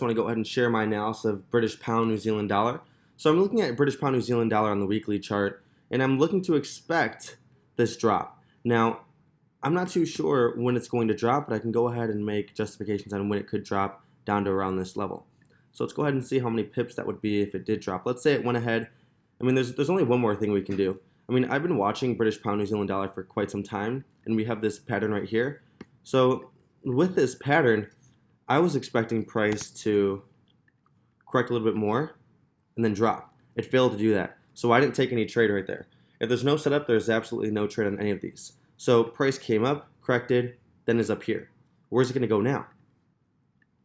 just want to go ahead and share my analysis of British pound New Zealand dollar. So I'm looking at British pound New Zealand dollar on the weekly chart, and I'm looking to expect this drop. Now, I'm not too sure when it's going to drop, but I can go ahead and make justifications on when it could drop down to around this level. So let's go ahead and see how many pips that would be if it did drop. Let's say it went ahead. I mean, there's only one more thing we can do. I mean, I've been watching British pound New Zealand dollar for quite some time, and we have this pattern right here. So with this pattern, I was expecting price to correct a little bit more and then drop. It failed to do that. So I didn't take any trade right there. If there's no setup, there's absolutely no trade on any of these. So price came up, corrected, then is up here. Where's it going to go now?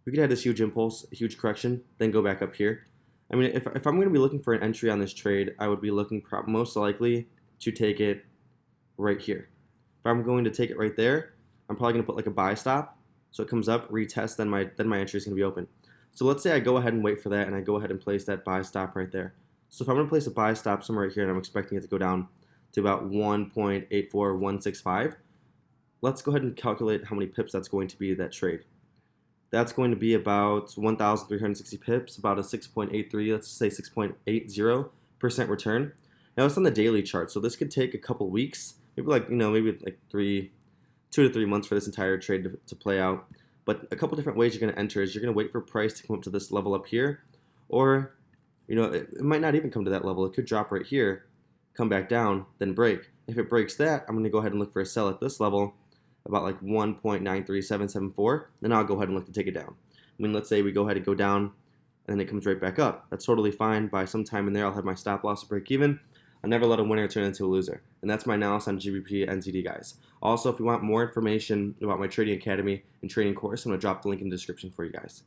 We could have this huge impulse, a huge correction, then go back up here. I mean, if I'm going to be looking for an entry on this trade, I would be looking most likely to take it right here. If I'm going to take it right there, I'm probably going to put like a buy stop. So it comes up, retest, then my entry is going to be open. So let's say I go ahead and wait for that, and I go ahead and place that buy stop right there. So if I'm going to place a buy stop somewhere right here, and I'm expecting it to go down to about 1.84165, let's go ahead and calculate how many pips that's going to be that trade. That's going to be about 1,360 pips, about a 6.83, let's say 6.80% return. Now it's on the daily chart, so this could take a couple weeks, maybe like 2 to 3 months for this entire trade to play out. But a couple different ways you're going to enter is you're going to wait for price to come up to this level up here, or it might not even come to that level. It could drop right here, come back down, then break. If it breaks that, I'm going to go ahead and look for a sell at this level, about like 1.93774. Then I'll go ahead and look to take it down. I mean, let's say we go ahead and go down, and then it comes right back up. That's totally fine. By some time in there, I'll have my stop loss break even. I'll never let a winner turn into a loser. And that's my analysis on Gbpnzd, guys. Also, if you want more information about my trading academy and trading course, I'm going to drop the link in the description for you guys.